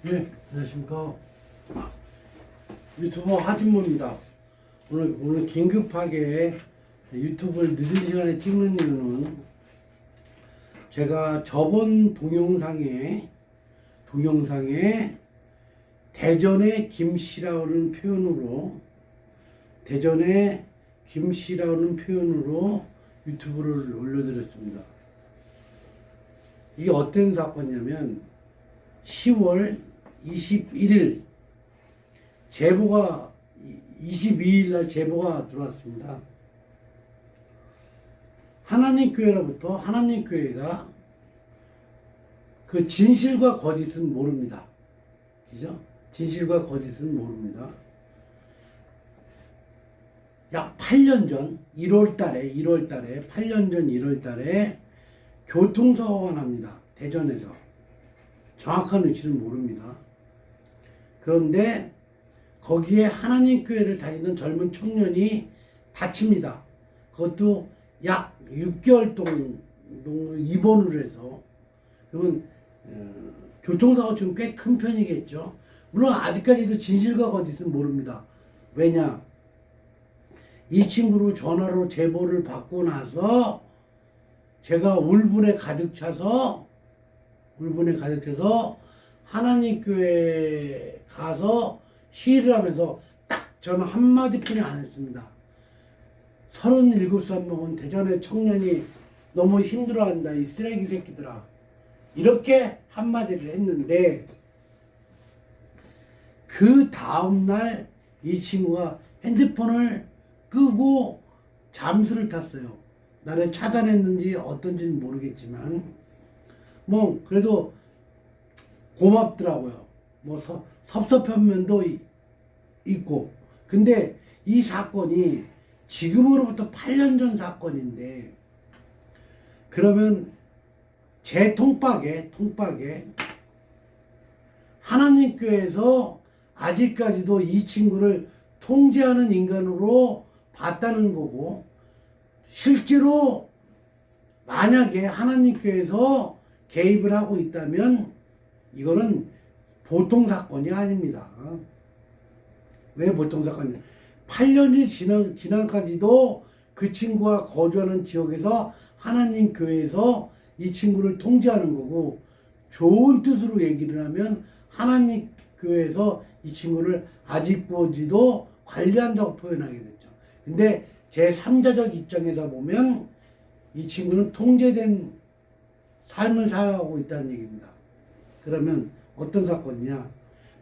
네, 안녕하십니까. 유튜버 하진모입니다. 오늘 긴급하게 유튜브를 늦은 시간에 찍는 이유는 제가 저번 동영상에 대전의 김씨라는 표현으로 유튜브를 올려드렸습니다. 이게 어떤 사건이냐면 10월 21일 제보가 22일 날 제보가 들어왔습니다. 하나님교회로부터 하나님교회가 그 진실과 거짓은 모릅니다. 그죠? 진실과 거짓은 모릅니다. 약 8년 전 8년 전 1월 달에 교통사고가 납니다. 대전에서. 정확한 위치는 모릅니다. 그런데 거기에 하나님교회를 다니던 젊은 청년이 다칩니다. 그것도 약 6개월 동안 입원을 해서. 그러면 교통사고 좀 꽤 큰 편이겠죠. 물론 아직까지도 진실과 거짓은 모릅니다. 왜냐? 이 친구로 전화로 제보를 받고 나서 제가 울분에 가득 차서 하나님교회 가서 시위를 하면서 딱 저는 한마디뿐이 안 했습니다. 37살 먹은 대전의 청년이 너무 힘들어한다, 이 쓰레기 새끼들아. 이렇게 한마디를 했는데 그 다음날 이 친구가 핸드폰을 끄고 잠수를 탔어요. 나를 차단했는지 어떤지는 모르겠지만 뭐 그래도 고맙더라고요. 뭐 섭섭한 면도 있고. 근데 이 사건이 지금으로부터 8년 전 사건인데 그러면 제 통박에 하나님교회에서 아직까지도 이 친구를 통제하는 인간으로 봤다는 거고, 실제로 만약에 하나님교회에서 개입을 하고 있다면 이거는 보통 사건이 아닙니다. 왜 보통 사건이냐? 8년이 지난까지도 그 친구가 거주하는 지역에서 하나님교회에서 이 친구를 통제하는 거고, 좋은 뜻으로 얘기를 하면 하나님교회에서 이 친구를 아직까지도 관리한다고 표현하게 됐죠. 근데 제 3자적 입장에서 보면 이 친구는 통제된 삶을 살아가고 있다는 얘기입니다. 그러면 어떤 사건이냐?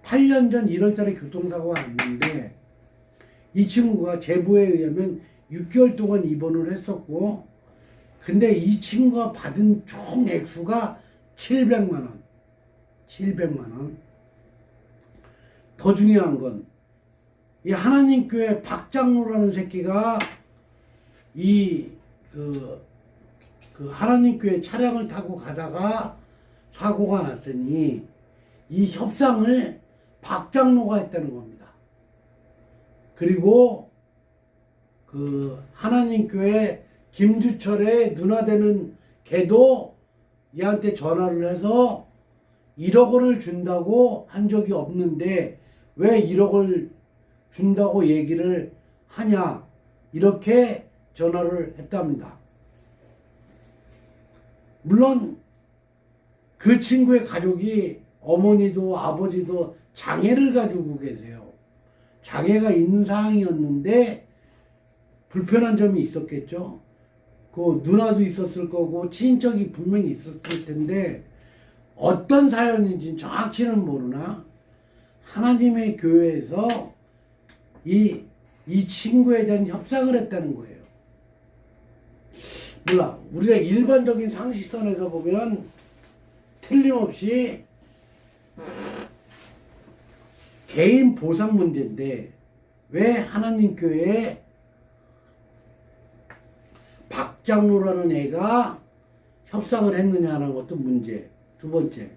8년 전 1월 달에 교통사고가 났는데 이 친구가 제보에 의하면 6개월 동안 입원을 했었고, 근데 이 친구가 받은 총 액수가 700만 원. 더 중요한 건 이 하나님교회 박장로라는 새끼가 그 하나님교회 차량을 타고 가다가 사고가 났으니 이 협상을 박장로가 했다는 겁니다. 그리고 그 하나님교회 김주철의 누나 되는 걔도 얘한테 전화를 해서 1억 원을 준다고 한 적이 없는데 왜 1억을 준다고 얘기를 하냐, 이렇게 전화를 했답니다. 물론 그 친구의 가족이 어머니도 아버지도 장애를 가지고 계세요. 장애가 있는 상황이었는데 불편한 점이 있었겠죠. 그 누나도 있었을 거고 친척이 분명히 있었을 텐데 어떤 사연인지는 정확히는 모르나 하나님의 교회에서 이 친구에 대한 협상을 했다는 거예요. 몰라. 우리가 일반적인 상식선에서 보면 틀림없이 개인 보상 문제인데 왜 하나님 교회에 박장로라는 애가 협상을 했느냐는 것도 문제. 두 번째,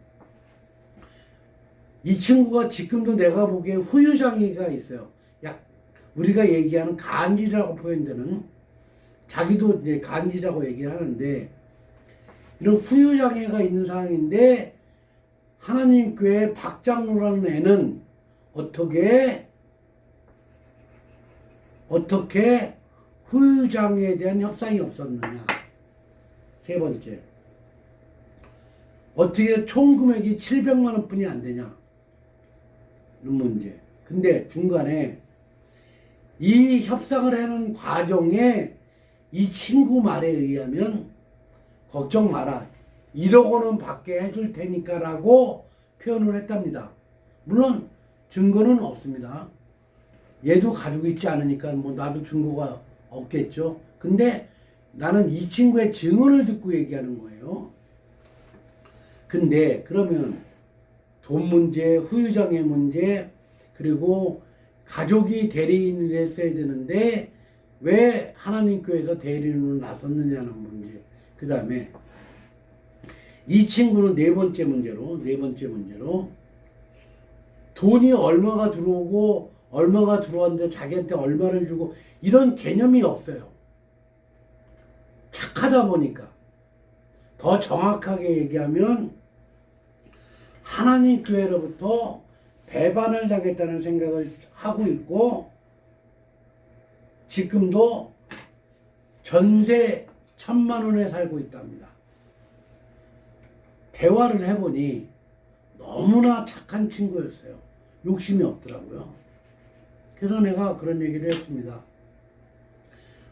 이 친구가 지금도 내가 보기에 후유장애가 있어요. 우리가 얘기하는 간질이라고 표현되는, 자기도 이제 간질이라고 얘기를 하는데 이런 후유장애가 있는 상황인데 하나님 교회 박장로라는 애는 어떻게 후유장에 대한 협상이 없었느냐. 세 번째, 어떻게 총 금액이 700만 원뿐이 안 되냐. 이런 문제. 근데 중간에 이 협상을 하는 과정에 이 친구 말에 의하면 걱정 마라. 1억 원은 받게 해줄 테니까 라고 표현을 했답니다. 물론 증거는 없습니다. 얘도 가지고 있지 않으니까 뭐 나도 증거가 없겠죠. 근데 나는 이 친구의 증언을 듣고 얘기하는 거예요. 근데 그러면 돈 문제, 후유장애 문제, 그리고 가족이 대리인을 했어야 되는데 왜 하나님 교회에서 대리인으로 나섰느냐는 문제. 그 다음에 이 친구는 네 번째 문제로 돈이 얼마가 들어오고 얼마가 들어왔는데 자기한테 얼마를 주고 이런 개념이 없어요. 착하다 보니까. 더 정확하게 얘기하면 하나님 교회로부터 배반을 당했다는 생각을 하고 있고, 지금도 전세 1,000만 원에 살고 있답니다. 대화를 해보니 너무나 착한 친구였어요. 욕심이 없더라고요. 그래서 내가 그런 얘기를 했습니다.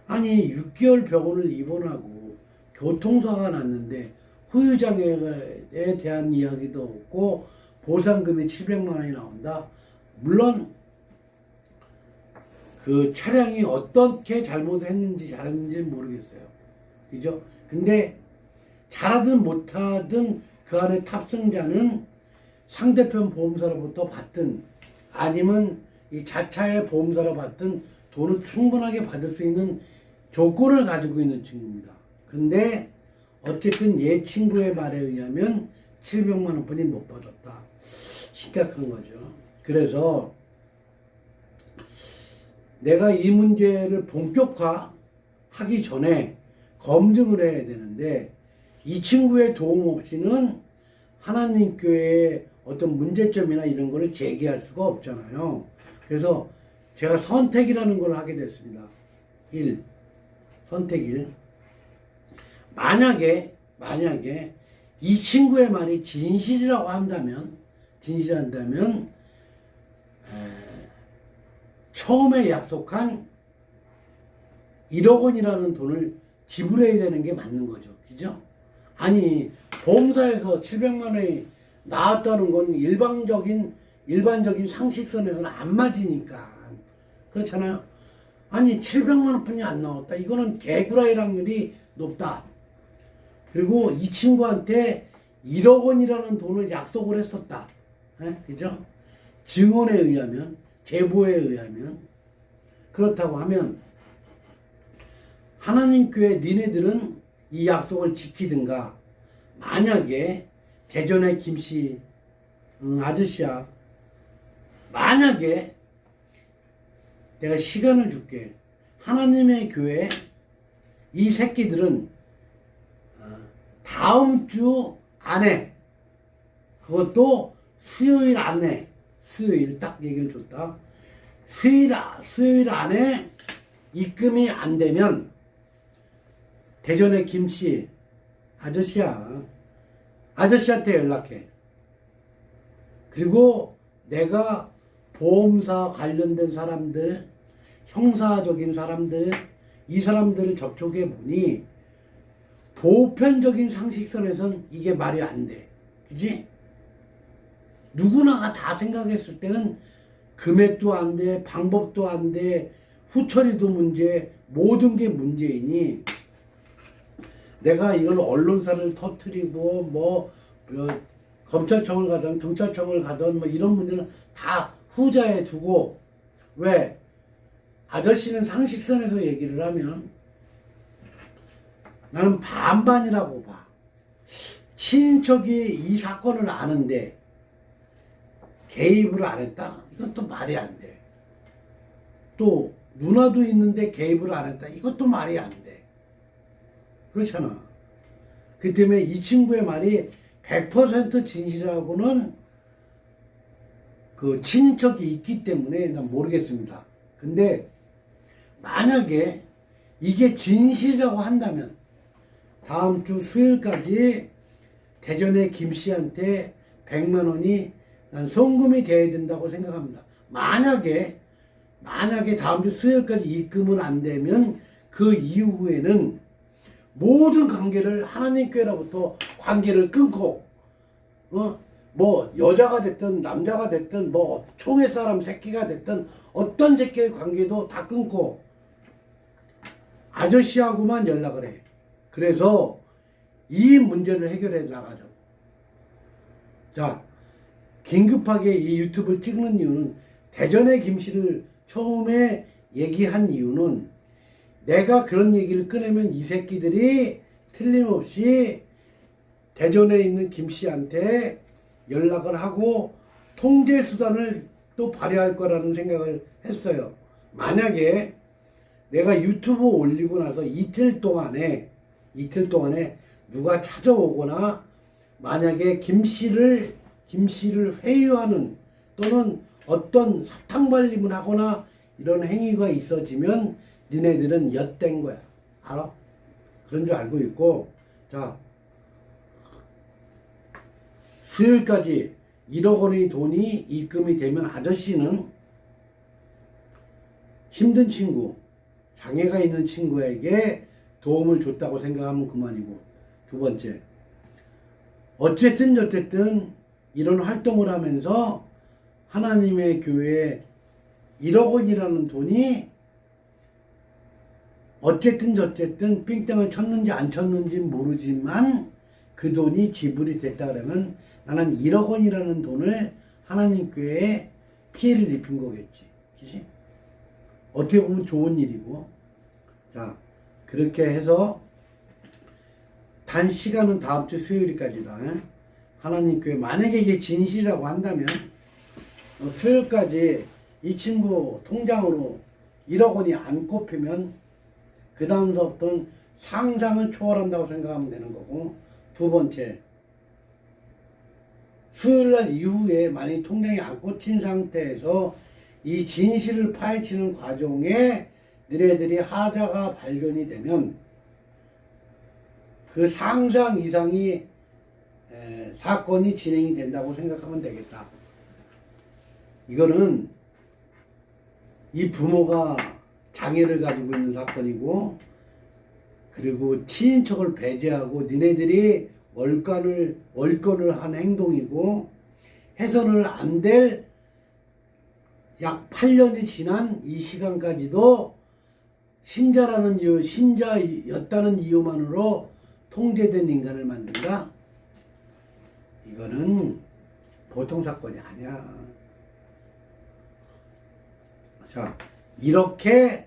아니 6개월 병원을 입원하고 교통사고가 났는데 후유장애에 대한 이야기도 없고 보상금이 700만 원이 나온다. 물론 그 차량이 어떻게 잘못했는지 잘했는지 모르겠어요. 그죠? 근데 잘하든 못하든 그 안에 탑승자는 상대편 보험사로부터 받든 아니면 이 자차의 보험사로 받든 돈을 충분하게 받을 수 있는 조건을 가지고 있는 친구입니다. 근데 어쨌든 얘 친구의 말에 의하면 700만 원뿐이 못 받았다. 심각한 거죠. 그래서 내가 이 문제를 본격화하기 전에 검증을 해야 되는데 이 친구의 도움 없이는 하나님 교회의 어떤 문제점이나 이런 거를 제기할 수가 없잖아요. 그래서 제가 선택이라는 걸 하게 됐습니다. 1. 선택 1. 만약에 이 친구의 말이 진실이라고 한다면 처음에 약속한 1억 원이라는 돈을 지불해야 되는 게 맞는 거죠. 그죠? 아니 보험사에서 700만 원이 나왔다는 건 일반적인 상식선에서는 안 맞으니까. 그렇잖아요. 아니 700만 원뿐이 안 나왔다. 이거는 개구라일 확률이 높다. 그리고 이 친구한테 1억 원이라는 돈을 약속을 했었다. 그죠? 증언에 의하면, 제보에 의하면. 그렇다고 하면 하나님 교회 니네들은 이 약속을 지키든가, 만약에 대전의 김씨 아저씨야, 만약에 내가 시간을 줄게. 하나님의 교회 이 새끼들은 다음 주 안에, 그것도 수요일 안에, 수요일 딱 얘기를 줬다. 수요일 안에 입금이 안 되면 대전의 김씨 아저씨야, 아저씨한테 연락해. 그리고 내가 보험사 관련된 사람들, 형사적인 사람들, 이 사람들을 접촉해 보니 보편적인 상식선에선 이게 말이 안 돼. 그지? 누구나가 다 생각했을 때는 금액도 안 돼, 방법도 안 돼, 후처리도 문제, 모든 게 문제이니 내가 이걸 언론사를 터뜨리고 뭐 검찰청을 가든 경찰청을 가든 뭐 이런 문제는 다 후자에 두고, 왜? 아저씨는 상식선에서 얘기를 하면 나는 반반이라고 봐. 친인척이 이 사건을 아는데 개입을 안 했다? 이건 또 말이 안 돼. 또 누나도 있는데 개입을 안 했다? 이것도 말이 안 돼. 그렇잖아. 그 때문에 이 친구의 말이 100% 진실하고는 그 친인척이 있기 때문에 난 모르겠습니다. 근데 만약에 이게 진실이라고 한다면 다음 주 수요일까지 대전의 김 씨한테 100만 원이 난 송금이 돼야 된다고 생각합니다. 만약에 다음 주 수요일까지 입금은 안 되면 그 이후에는 모든 관계를 하나님께로부터 관계를 끊고 뭐 여자가 됐든 남자가 됐든 뭐 총회 사람 새끼가 됐든 어떤 새끼의 관계도 다 끊고 아저씨하고만 연락을 해. 그래서 이 문제를 해결해 나가자고. 자, 긴급하게 이 유튜브를 찍는 이유는 대전의 김씨를 처음에 얘기한 이유는 내가 그런 얘기를 꺼내면 이 새끼들이 틀림없이 대전에 있는 김씨한테 연락을 하고 통제 수단을 또 발휘할 거라는 생각을 했어요. 만약에 내가 유튜브 올리고 나서 이틀 동안에 누가 찾아오거나 만약에 김씨를 회유하는 또는 어떤 사탕 발림을 하거나 이런 행위가 있어지면 니네들은 엿된 거야. 알아? 그런 줄 알고 있고, 자, 수요일까지 1억 원의 돈이 입금이 되면 아저씨는 힘든 친구, 장애가 있는 친구에게 도움을 줬다고 생각하면 그만이고, 두 번째, 어쨌든 이런 활동을 하면서 하나님의 교회에 1억 원이라는 돈이 어쨌든 삥땅을 쳤는지 안 쳤는지 모르지만 그 돈이 지불이 됐다 그러면 나는 1억 원이라는 돈을 하나님 교회에 피해를 입힌 거겠지. 그치? 어떻게 보면 좋은 일이고. 자, 그렇게 해서 단 시간은 다음 주 수요일까지다. 하나님 교회 만약에 이게 진실이라고 한다면 수요일까지 이 친구 통장으로 1억 원이 안 꼽히면 그 다음부터는 상상을 초월한다고 생각하면 되는 거고, 두 번째, 수요일날 이후에 만약 통장이 안 꽂힌 상태에서 이 진실을 파헤치는 과정에 너네들이 하자가 발견이 되면 그 상상 이상이 사건이 진행이 된다고 생각하면 되겠다. 이거는 이 부모가 장애를 가지고 있는 사건이고, 그리고 친인척을 배제하고 니네들이 월권을 한 행동이고, 해서는 안 될 약 8년이 지난 이 시간까지도 신자였다는 이유만으로 통제된 인간을 만든다? 이거는 보통 사건이 아니야. 자, 이렇게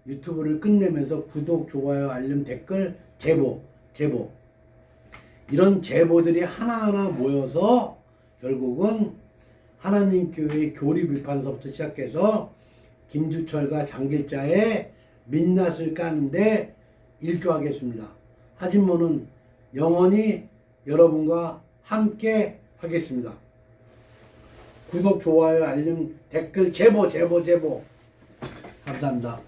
유튜브를 끝내면서 구독, 좋아요, 알림, 댓글, 제보 이런 제보들이 하나하나 모여서 결국은 하나님 교회의 교리비판서부터 시작해서 김주철과 장길자의 민낯을 까는데 일조하겠습니다. 하진모는 영원히 여러분과 함께 하겠습니다. 구독, 좋아요, 알림, 댓글, 제보. 감사합니다.